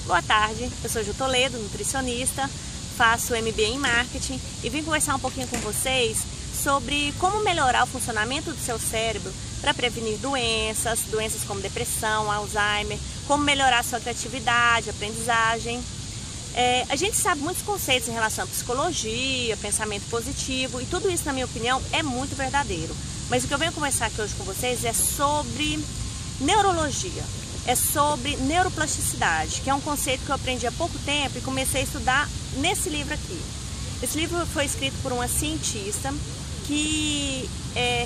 Boa tarde, eu sou Ju Toledo, nutricionista, faço MBA em Marketing e vim conversar um pouquinho com vocês sobre como melhorar o funcionamento do seu cérebro para prevenir doenças como depressão, Alzheimer, como melhorar a sua criatividade, aprendizagem. A gente sabe muitos conceitos em relação à psicologia, pensamento positivo e tudo isso, na minha opinião, é muito verdadeiro. Mas o que eu venho conversar aqui hoje com vocês é sobre neurologia. É sobre neuroplasticidade, que é um conceito que eu aprendi há pouco tempo e comecei a estudar nesse livro aqui. Esse livro foi escrito por uma cientista que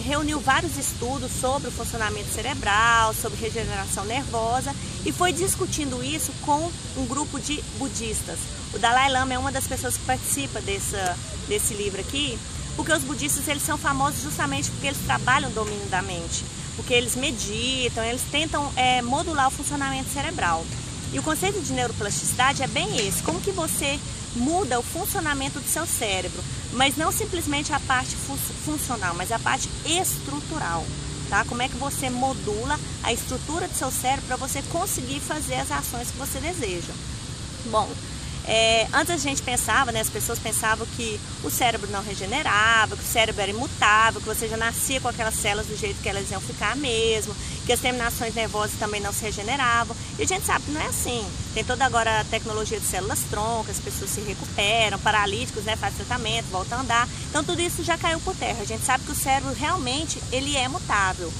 reuniu vários estudos sobre o funcionamento cerebral, sobre regeneração nervosa e foi discutindo isso com um grupo de budistas. O Dalai Lama é uma das pessoas que participa desse livro aqui, porque os budistas eles são famosos justamente porque eles trabalham o domínio da mente. Porque eles meditam, eles tentam modular o funcionamento cerebral. E o conceito de neuroplasticidade é bem esse, como que você muda o funcionamento do seu cérebro, mas não simplesmente a parte funcional, mas a parte estrutural, tá? Como é que você modula a estrutura do seu cérebro para você conseguir fazer as ações que você deseja. Bom, antes a gente pensava, as pessoas pensavam que o cérebro não regenerava, que o cérebro era imutável, que você já nascia com aquelas células do jeito que elas iam ficar mesmo, que as terminações nervosas também não se regeneravam. E a gente sabe que não é assim. Tem toda agora a tecnologia de células-tronco, as pessoas se recuperam, paralíticos, faz tratamento, voltam a andar. Então tudo isso já caiu por terra. A gente sabe que o cérebro realmente ele é mutável.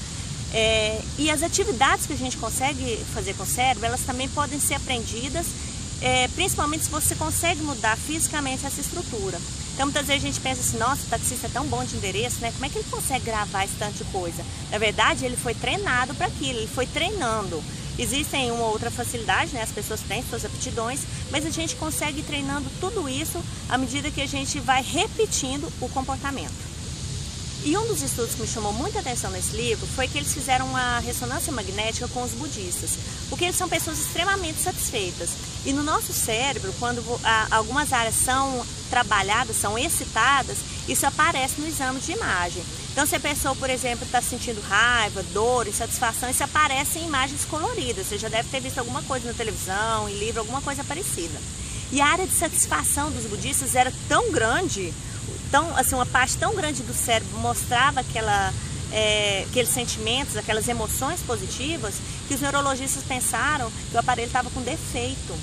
E as atividades que a gente consegue fazer com o cérebro, elas também podem ser aprendidas, principalmente se você consegue mudar fisicamente essa estrutura. Então muitas vezes a gente pensa assim, nossa, o taxista é tão bom de endereço, como é que ele consegue gravar esse tanto de coisa? Na verdade ele foi treinado para aquilo, ele foi treinando. Existem uma outra facilidade, as pessoas têm suas aptidões, mas a gente consegue ir treinando tudo isso à medida que a gente vai repetindo o comportamento. E um dos estudos que me chamou muita atenção nesse livro foi que eles fizeram uma ressonância magnética com os budistas, porque eles são pessoas extremamente satisfeitas. E no nosso cérebro, quando algumas áreas são trabalhadas, são excitadas, isso aparece no exame de imagem. Então, se a pessoa, por exemplo, está sentindo raiva, dor, insatisfação, isso aparece em imagens coloridas. Você já deve ter visto alguma coisa na televisão, em livro, alguma coisa parecida. E a área de satisfação dos budistas era tão grande, uma parte tão grande do cérebro mostrava aqueles sentimentos, aquelas emoções positivas, que os neurologistas pensaram que o aparelho estava com defeito.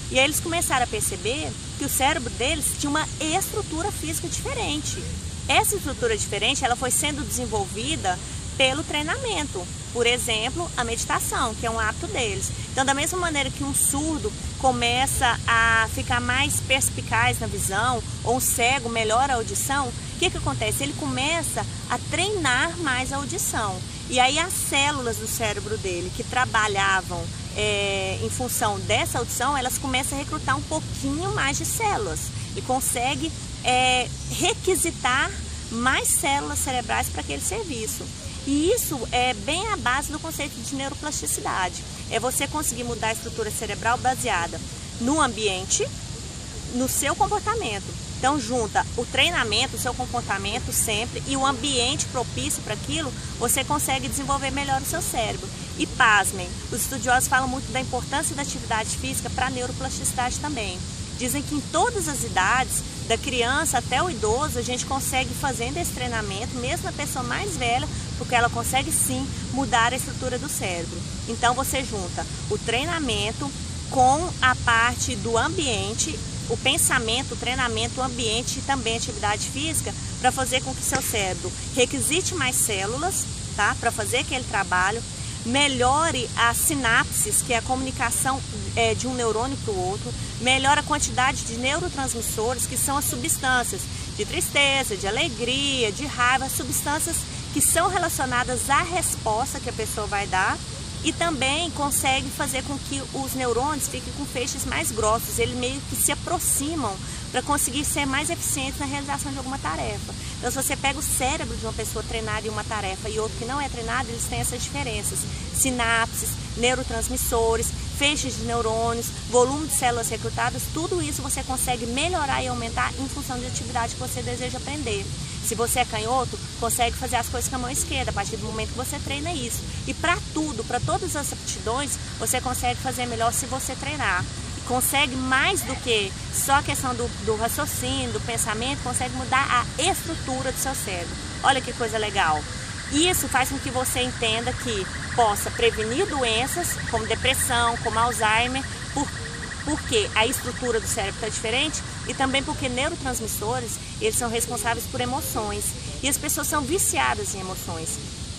E aí eles começaram a perceber que o cérebro deles tinha uma estrutura física diferente. Essa estrutura diferente ela foi sendo desenvolvida pelo treinamento. Por exemplo, a meditação, que é um hábito deles. Então, da mesma maneira que um surdo começa a ficar mais perspicaz na visão, ou um cego melhora a audição, o que acontece? Ele começa a treinar mais a audição. E aí as células do cérebro dele que trabalhavam em função dessa audição, elas começam a recrutar um pouquinho mais de células e consegue requisitar mais células cerebrais para aquele serviço. E isso é bem a base do conceito de neuroplasticidade. É você conseguir mudar a estrutura cerebral baseada no ambiente, no seu comportamento. Então junta o treinamento, o seu comportamento sempre e o ambiente propício para aquilo, você consegue desenvolver melhor o seu cérebro. E pasmem, os estudiosos falam muito da importância da atividade física para a neuroplasticidade também. Dizem que em todas as idades, da criança até o idoso, a gente consegue fazendo esse treinamento, mesmo na pessoa mais velha, porque ela consegue sim mudar a estrutura do cérebro. Então você junta o treinamento com a parte do ambiente, o pensamento, o treinamento, o ambiente e também a atividade física para fazer com que seu cérebro requisite mais células, tá? Para fazer aquele trabalho, melhore as sinapses, que é a comunicação de um neurônio para o outro, melhora a quantidade de neurotransmissores, que são as substâncias de tristeza, de alegria, de raiva, substâncias que são relacionadas à resposta que a pessoa vai dar, e também consegue fazer com que os neurônios fiquem com feixes mais grossos, eles meio que se aproximam para conseguir ser mais eficientes na realização de alguma tarefa. Então, se você pega o cérebro de uma pessoa treinada em uma tarefa e outro que não é treinado, eles têm essas diferenças. Sinapses, neurotransmissores, feixes de neurônios, volume de células recrutadas, tudo isso você consegue melhorar e aumentar em função da atividade que você deseja aprender. Se você é canhoto, consegue fazer as coisas com a mão esquerda, a partir do momento que você treina isso. E para tudo, para todas as aptidões, você consegue fazer melhor se você treinar. consegue mais do que só a questão do raciocínio, do pensamento, consegue mudar a estrutura do seu cérebro. Olha que coisa legal. Isso faz com que você entenda que possa prevenir doenças como depressão, como Alzheimer, porque a estrutura do cérebro está diferente e também porque neurotransmissores, eles são responsáveis por emoções e as pessoas são viciadas em emoções.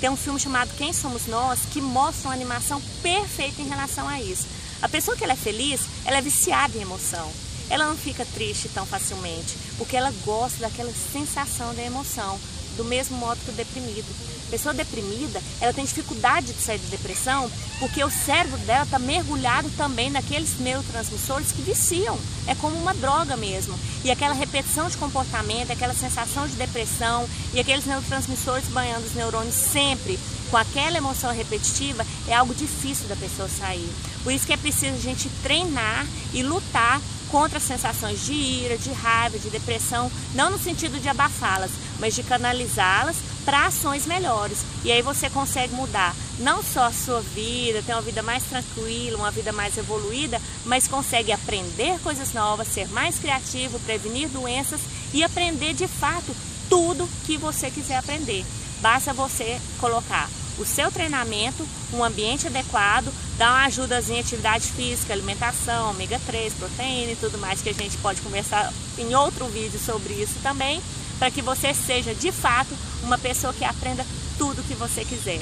Tem um filme chamado Quem Somos Nós que mostra uma animação perfeita em relação a isso. A pessoa que ela é feliz, ela é viciada em emoção. Ela não fica triste tão facilmente, porque ela gosta daquela sensação da emoção, do mesmo modo que o deprimido. A pessoa deprimida, ela tem dificuldade de sair da depressão, porque o cérebro dela está mergulhado também naqueles neurotransmissores que viciam. É como uma droga mesmo. E aquela repetição de comportamento, aquela sensação de depressão e aqueles neurotransmissores banhando os neurônios sempre com aquela emoção repetitiva, é algo difícil da pessoa sair. Por isso que é preciso a gente treinar e lutar contra as sensações de ira, de raiva, de depressão, não no sentido de abafá-las, mas de canalizá-las para ações melhores. E aí você consegue mudar não só a sua vida, ter uma vida mais tranquila, uma vida mais evoluída, mas consegue aprender coisas novas, ser mais criativo, prevenir doenças e aprender de fato tudo que você quiser aprender. Basta você colocar o seu treinamento, um ambiente adequado, dar uma ajudazinha em atividade física, alimentação, ômega 3, proteína e tudo mais, que a gente pode conversar em outro vídeo sobre isso também, para que você seja de fato uma pessoa que aprenda tudo que você quiser.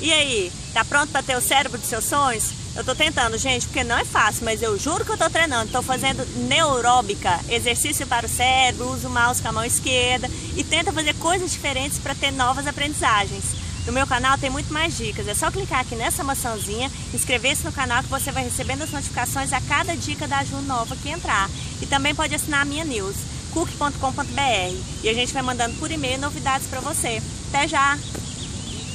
E aí, tá pronto para ter o cérebro dos seus sonhos? Eu tô tentando, gente, porque não é fácil, mas eu juro que eu tô treinando. Tô fazendo neuróbica, exercício para o cérebro, uso o mouse com a mão esquerda e tenta fazer coisas diferentes para ter novas aprendizagens. No meu canal tem muito mais dicas, é só clicar aqui nessa maçãzinha, inscrever-se no canal que você vai recebendo as notificações a cada dica da Ju nova que entrar. E também pode assinar a minha news, cook.com.br, e a gente vai mandando por e-mail novidades para você. Até já!